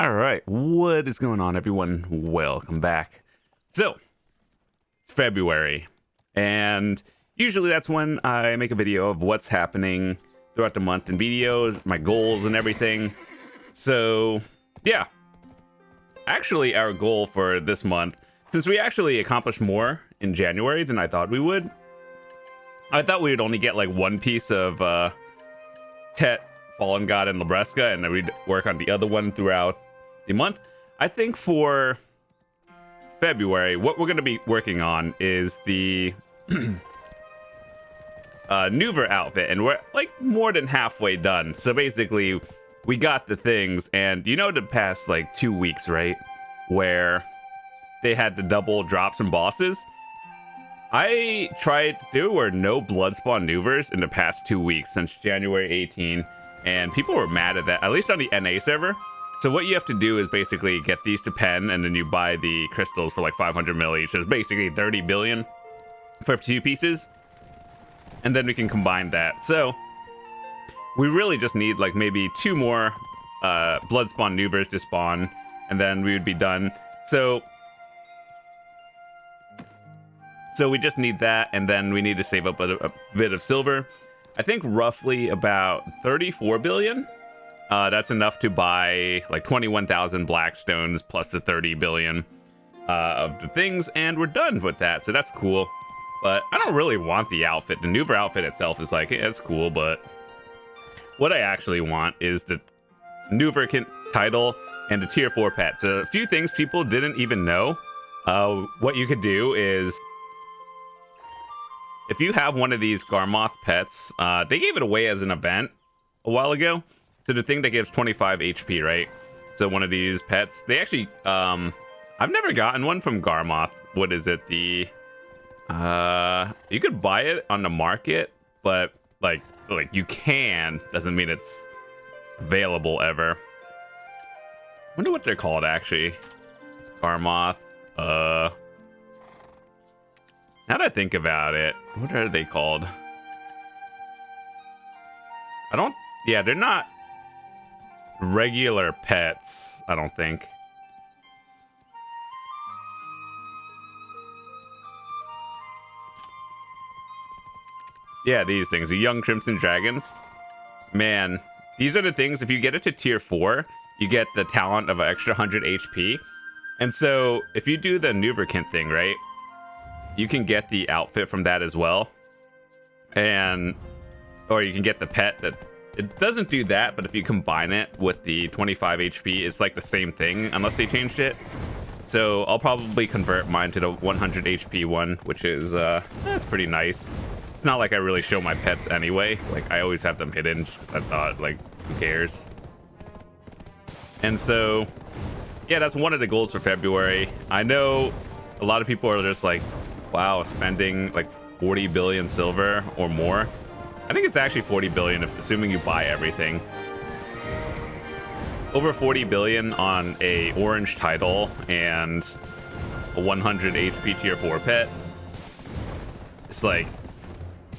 All right, what is going on, everyone? Welcome back. So, it's February, and usually that's when I make a video of what's happening throughout the month in videos, my goals and everything. So, yeah. Actually, our goal for this month, since we actually accomplished more in January than I thought we would, I thought we would only get like one piece of Tet, Fallen God, and Labreska, and then we'd work on the other one throughout the month. I think for February, what we're going to be working on is the Nouver outfit, and we're like more than halfway done. So basically, we got the things, and you know the past like 2 weeks, right, where they had the double drops from bosses? I tried, there were no Bloodspawn Nouvers in the past 2 weeks since January 18, and people were mad at that, at least on the NA server. So what you have to do is basically get these to pen, and then you buy the crystals for like 500 mil each. So it's basically 30 billion for 2 pieces, and then we can combine that. So we really just need like maybe 2 more Bloodspawn Nouvers to spawn, and then we would be done. So we just need that, and then we need to save up a bit of silver. I think roughly about 34 billion. That's enough to buy like 21,000 Blackstones plus the 30 billion of the things, and we're done with that. So that's cool. But I don't really want the outfit. The Nouver outfit itself is like, it's cool, but what I actually want is the Nouver title and the tier 4 pet. So a few things people didn't even know. What you could do is, if you have one of these Garmoth pets, they gave it away as an event a while ago. So the thing that gives 25 HP, right? So one of these pets, they actually, I've never gotten one from Garmoth. What is it? You could buy it on the market, but like you can, doesn't mean it's available ever. Wonder what they're called actually. Garmoth, now that I think about it, what are they called? Yeah, they're not regular pets, I don't think. Yeah, these things, the young crimson dragons. Man, these are the things, if you get it to tier 4, you get the talent of an extra 100 HP. And so if you do the Nouverkint thing, right, you can get the outfit from that as well. Or you can get the pet that, it doesn't do that, but if you combine it with the 25 HP, it's like the same thing, unless they changed it. So I'll probably convert mine to the 100 HP one, which is, that's pretty nice. It's not like I really show my pets anyway. Like, I always have them hidden, just because I thought, like, who cares? And so, yeah, that's one of the goals for February. I know a lot of people are just like, wow, spending like 40 billion silver or more. I think it's actually 40 billion, assuming you buy everything. Over 40 billion on a orange title and a 100 HP tier 4 pet. It's like,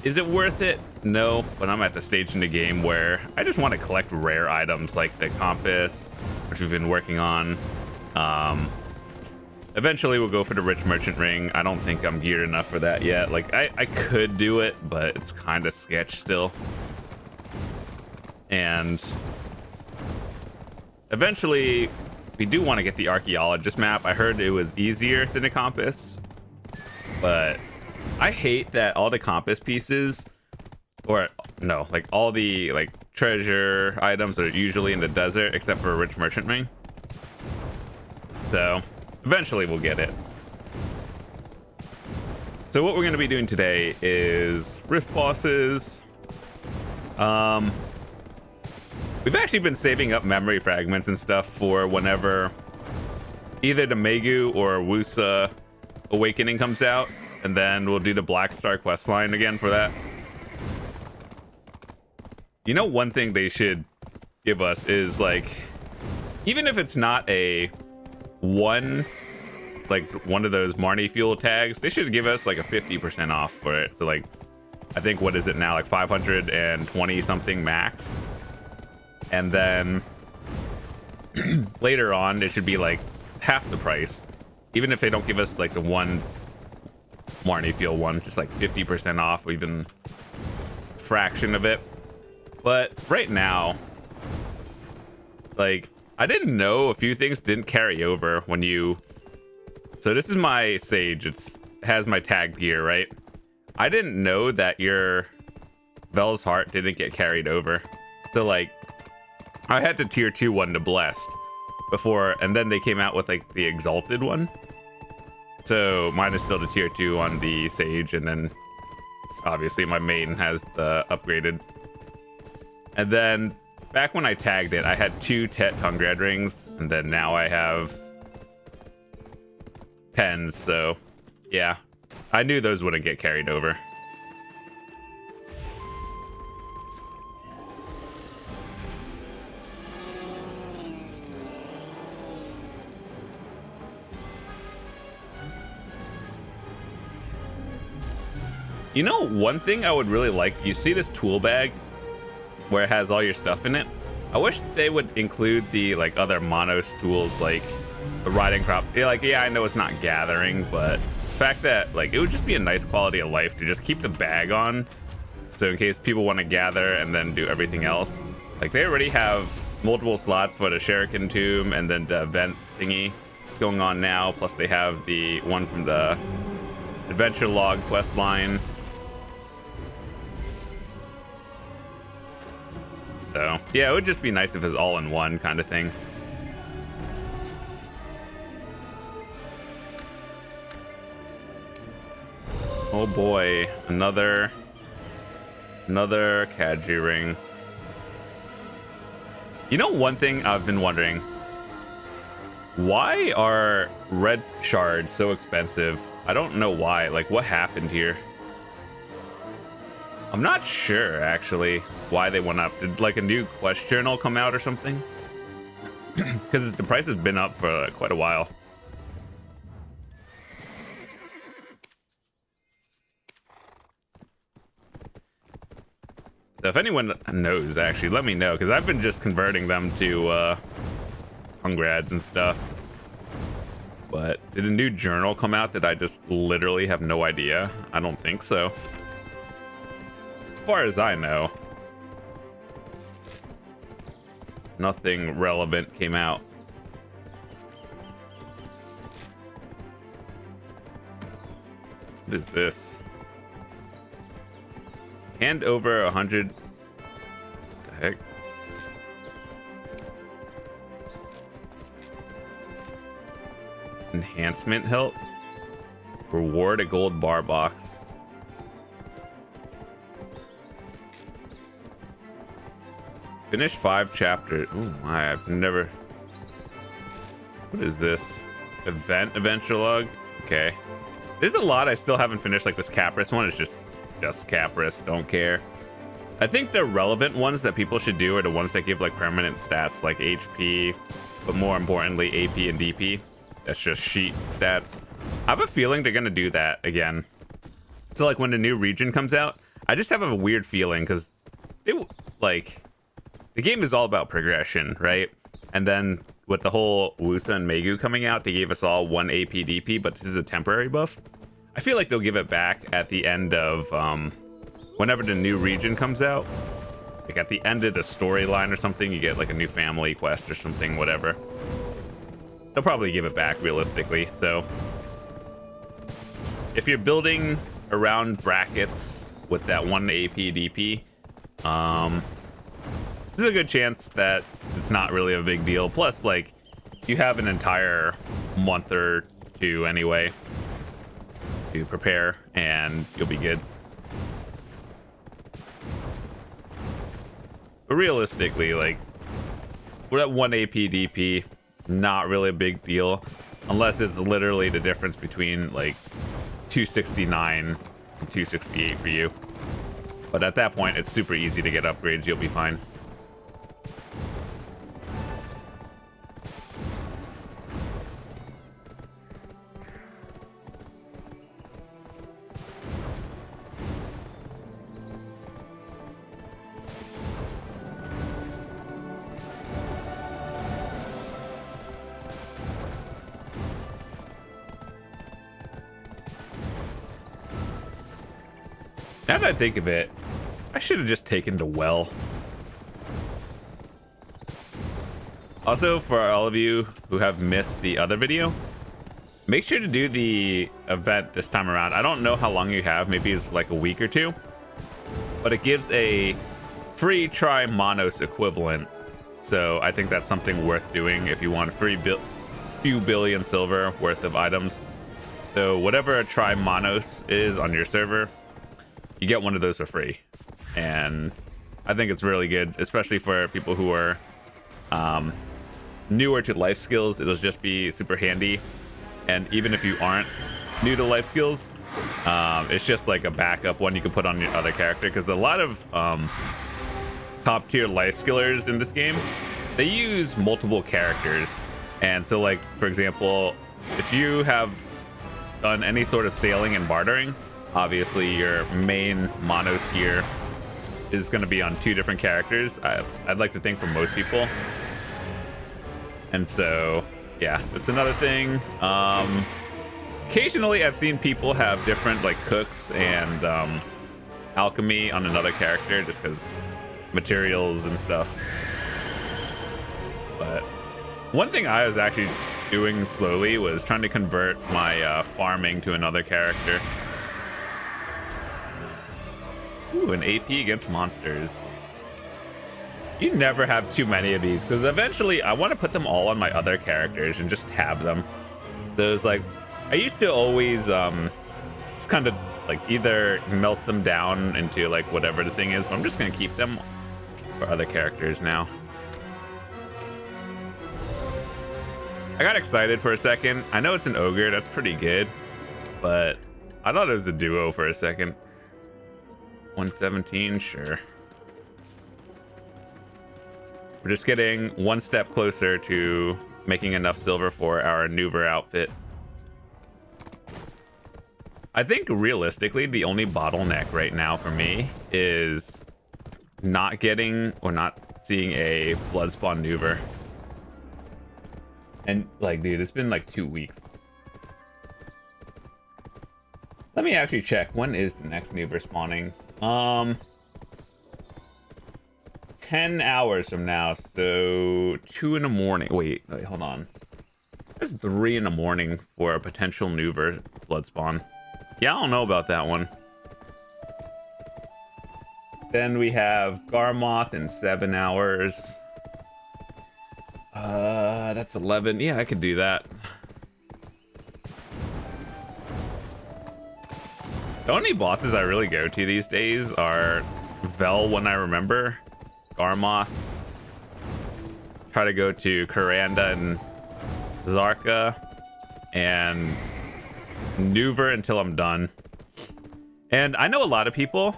is it worth it? No, but I'm at the stage in the game where I just want to collect rare items like the compass, which we've been working on. Eventually we'll go for the rich merchant ring. I don't think I'm geared enough for that yet. Like, I could do it, but it's kind of sketch still. And eventually we do want to get the archaeologist map. I heard it was easier than the compass, but I hate that all the compass pieces, or no, like all the like treasure items are usually in the desert except for a rich merchant ring. So eventually we'll get it. So what we're going to be doing today is rift bosses. We've actually been saving up memory fragments and stuff for whenever either the Megu or Wusa Awakening comes out, and then we'll do the Black Star quest line again for that. You know, one thing they should give us is like, even if it's not a one of those Marnie fuel tags, they should give us like a 50% off for it. So like, I think, what is it now, like 520 something max, and then later on it should be like half the price, even if they don't give us like the one Marnie Field one, just like 50% off, or even fraction of it. But right now, like, I didn't know a few things didn't carry over when you... So this is my Sage. It has my tagged gear, right? I didn't know that your Vel's Heart didn't get carried over. So, like, I had the tier 2 one to Blessed before, and then they came out with, like, the Exalted one. So mine is still the tier 2 on the Sage, and then obviously my main has the upgraded. And then back when I tagged it, I had 2 Tet Tungrad rings, and then now I have pens. So yeah, I knew those wouldn't get carried over. You know, one thing I would really like, you see this tool bag where it has all your stuff in it? I wish they would include the like other monos tools, like the riding crop. Yeah, I know it's not gathering, but the fact that like it would just be a nice quality of life to just keep the bag on, so in case people want to gather and then do everything else. Like they already have multiple slots for the Shuriken Tomb and then the event thingy that's going on now, plus they have the one from the Adventure Log quest line. So yeah, it would just be nice if it's all in one kind of thing. Oh boy, another Kaji ring. You know, one thing I've been wondering, why are red shards so expensive? I don't know why. Like, what happened here? I'm not sure, actually, why they went up. Did, like, a new quest journal come out or something? Because the price has been up for quite a while. So if anyone knows, actually, let me know, because I've been just converting them to Tungrads and stuff. But did a new journal come out that I just literally have no idea? I don't think so. As far as I know, nothing relevant came out. What is this? Hand over 100. What the heck? Enhancement health. Reward a gold bar box. Finish 5 chapters. Oh my, I've never... What is this? Adventure log? Okay. There's a lot I still haven't finished, like this Capris one is just Capris, don't care. I think the relevant ones that people should do are the ones that give like permanent stats like HP, but more importantly AP and DP. That's just sheet stats. I have a feeling they're gonna do that again. So like when the new region comes out, I just have a weird feeling because it like... The game is all about progression, right? And then with the whole Wusa and Megu coming out, they gave us all 1 AP DP, but this is a temporary buff. I feel like they'll give it back at the end of whenever the new region comes out. Like at the end of the storyline or something, you get like a new family quest or something, whatever. They'll probably give it back realistically. So if you're building around brackets with that 1 AP DP, there's a good chance that it's not really a big deal. Plus, like, you have an entire month or 2 anyway to prepare, and you'll be good. But realistically, like, we're at 1 AP DP, not really a big deal, unless it's literally the difference between, like, 269 and 268 for you. But at that point, it's super easy to get upgrades. You'll be fine. Now that I think of it, I should have just taken the well. Also, for all of you who have missed the other video, make sure to do the event this time around. I don't know how long you have. Maybe it's like a week or two. But it gives a free try Monos equivalent. So I think that's something worth doing if you want a few billion silver worth of items. So whatever a try Monos is on your server, you get one of those for free. And I think it's really good, especially for people who are newer to life skills. It'll just be super handy. And even if you aren't new to life skills, it's just like a backup one you can put on your other character, because a lot of top tier life skillers in this game, they use multiple characters. And so, like, for example, if you have done any sort of sailing and bartering, obviously your main mono skier is going to be on 2 different characters. I'd like to think for most people. And so, yeah, that's another thing. Occasionally I've seen people have different like cooks and alchemy on another character just because materials and stuff. But one thing I was actually doing slowly was trying to convert my farming to another character. Ooh, an AP against monsters. You never have too many of these, because eventually I want to put them all on my other characters and just have them. So it's like, I used to always just kind of like either melt them down into like whatever the thing is, but I'm just going to keep them for other characters now. I got excited for a second. I know it's an ogre, that's pretty good, but I thought it was a duo for a second. 117, sure. We're just getting one step closer to making enough silver for our Nouver outfit. I think realistically, the only bottleneck right now for me is not getting or not seeing a Bloodspawn Nouver. And like, dude, it's been like 2 weeks. Let me actually check. When is the next Nouver spawning? 10 hours from now, so 2 in the morning. Wait, hold on. It's 3 in the morning for a potential Nouver blood spawn. Yeah, I don't know about that one. Then we have Garmoth in 7 hours. That's 11. Yeah, I could do that. The only bosses I really go to these days are Vel when I remember, Garmoth. Try to go to Kuranda and Zarka, and Nouver until I'm done. And I know a lot of people,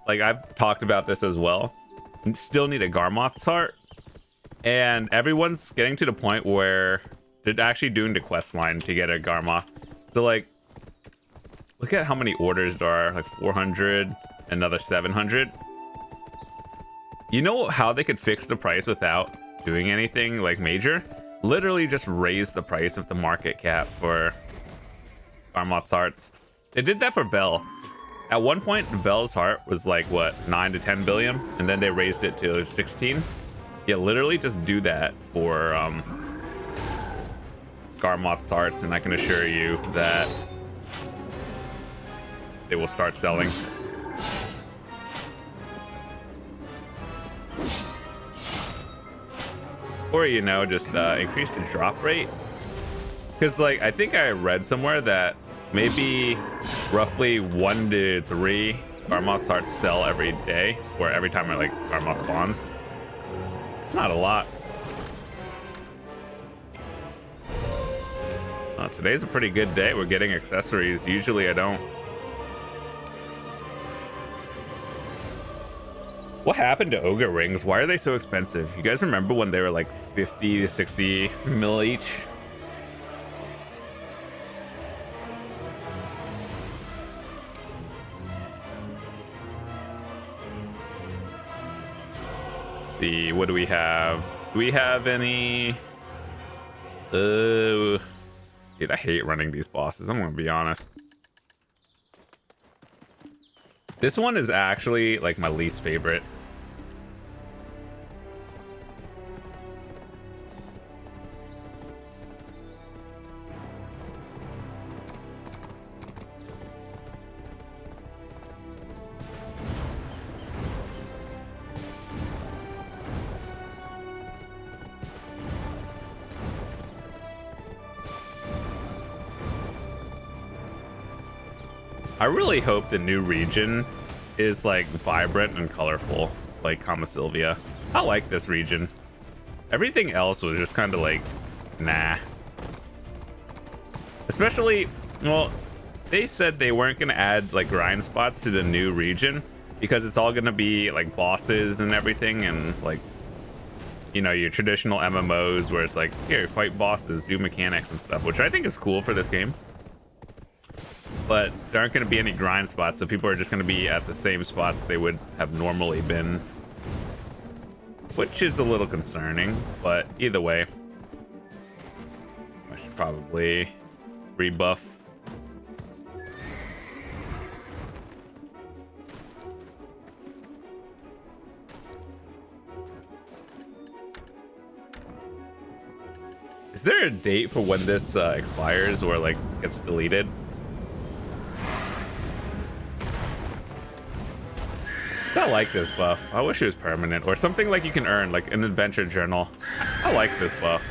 like I've talked about this as well, still need a Garmoth's heart. And everyone's getting to the point where they're actually doing the quest line to get a Garmoth. So like, look at how many orders there are, like 400, another 700. You know how they could fix the price without doing anything like major? Literally just raise the price of the market cap for Garmoth's hearts. They did that for Vel. At one point, Vel's heart was like, what, 9 to 10 billion? And then they raised it to 16. Yeah, literally just do that for Garmoth's hearts, and I can assure you that they will start selling. Or, you know, just increase the drop rate. Because, like, I think I read somewhere that maybe roughly 1 to 3 Garmoth's hearts sell every day, or every time like Garmoth spawns. It's not a lot. Today's a pretty good day. We're getting accessories. Usually I don't. What happened to Ogre rings? Why are they so expensive? You guys remember when they were like 50 to 60 mil each? Let's see, what do we have? Do we have any? Dude, I hate running these bosses. I'm gonna be honest. This one is actually like my least favorite. I really hope the new region is like vibrant and colorful, like Kama Sylvia. I like this region. Everything else was just kind of like, nah. Especially, well, they said they weren't gonna add like grind spots to the new region because it's all gonna be like bosses and everything, and like, you know, your traditional MMOs where it's like, here, fight bosses, do mechanics and stuff, which I think is cool for this game. But there aren't going to be any grind spots, so people are just going to be at the same spots they would have normally been, which is a little concerning. But either way, I should probably rebuff. Is there a date for when this expires or like gets deleted? I like this buff. I wish it was permanent or something like you can earn, like an adventure journal. I like this buff.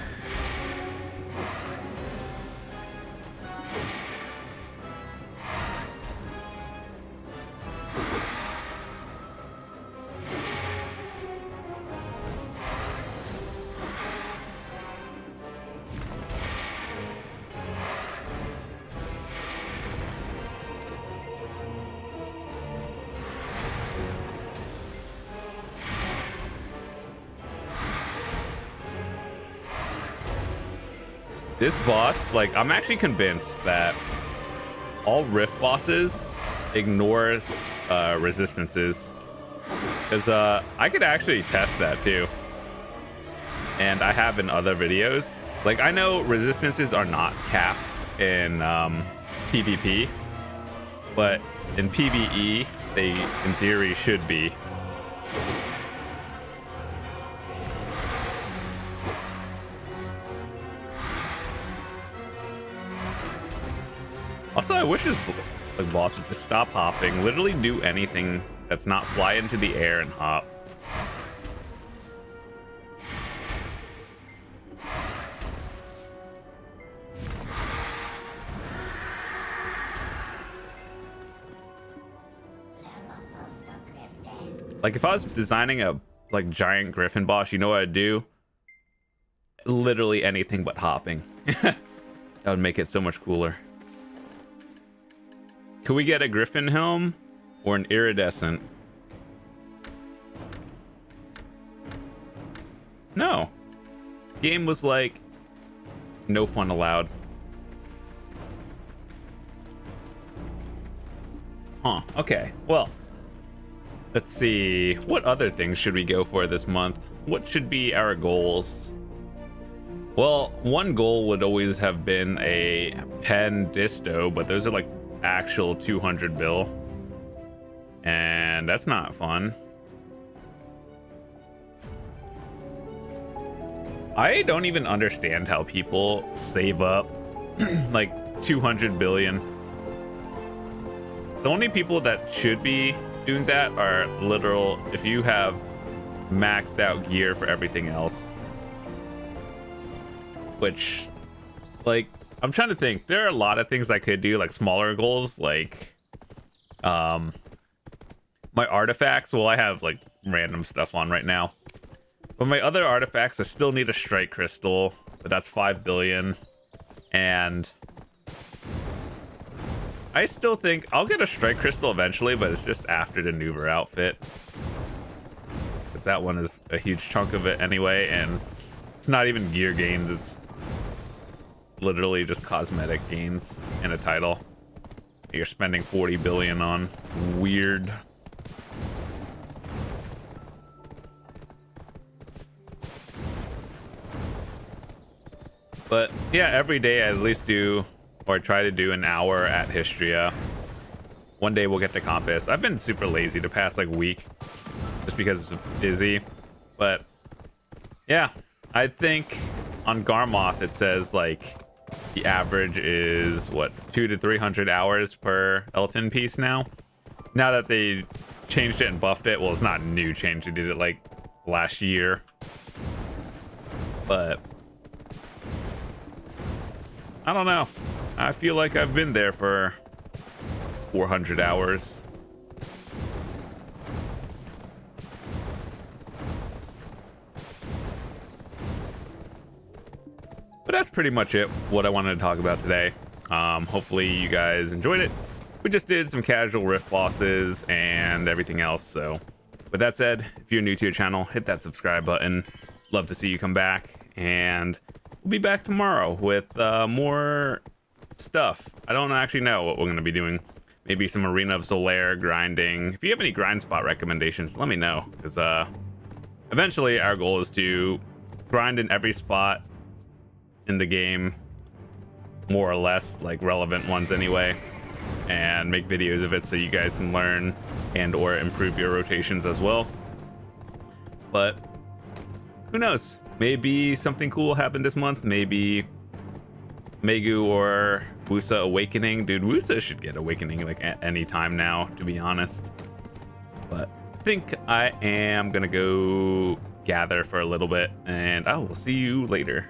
This boss, like, I'm actually convinced that all Rift bosses ignores resistances. Because I could actually test that too. And I have in other videos. Like, I know resistances are not capped in PvP. But in PvE, they, in theory, should be. Also, I wish the boss would just stop hopping. Literally do anything that's not fly into the air and hop. Like, if I was designing a like giant griffin boss, you know what I'd do? Literally anything but hopping. That would make it so much cooler. Could we get a griffin helm or an iridescent? No. Game was like, no fun allowed. Huh, okay. Well, let's see. What other things should we go for this month? What should be our goals? Well, one goal would always have been a pen disto, but those are like actual 200 bill. And that's not fun. I don't even understand how people save up like 200 billion. The only people that should be doing that are literal, if you have maxed out gear for everything else. Which, like, I'm trying to think. There are a lot of things I could do, like smaller goals, like my artifacts. Well, I have like random stuff on right now. But my other artifacts, I still need a strike crystal, but that's 5 billion. And I still think I'll get a strike crystal eventually, but it's just after the Nouver outfit. Because that one is a huge chunk of it anyway, and it's not even gear gains, it's literally just cosmetic gains in a title. You're spending 40 billion on. Weird. But yeah, every day I at least do, or try to do, an hour at Histria. one day we'll get the compass. I've been super lazy the past like week just because it's busy, but yeah, I think on Garmoth it says like the average is what, 200 to 300 hours per Elton piece now. Now that they changed it and buffed it, well, it's not a new change. They did it like last year, but I don't know. I feel like I've been there for 400 hours. But that's pretty much it, what I wanted to talk about today. Hopefully you guys enjoyed it. We just did some casual rift bosses and everything else. So with that said, if you're new to your channel, hit that subscribe button. Love to see you come back, and we'll be back tomorrow with more stuff. I don't actually know what we're going to be doing. Maybe some Arena of Solaire grinding. If you have any grind spot recommendations, let me know, because eventually our goal is to grind in every spot in the game, more or less, like relevant ones anyway, and make videos of it so you guys can learn and or improve your rotations as well. But who knows, maybe something cool will happen this month. Maybe Megu or Wusa awakening. Dude, Wusa should get awakening like at any time now, to be honest. But I think I am gonna go gather for a little bit, and I will see you later.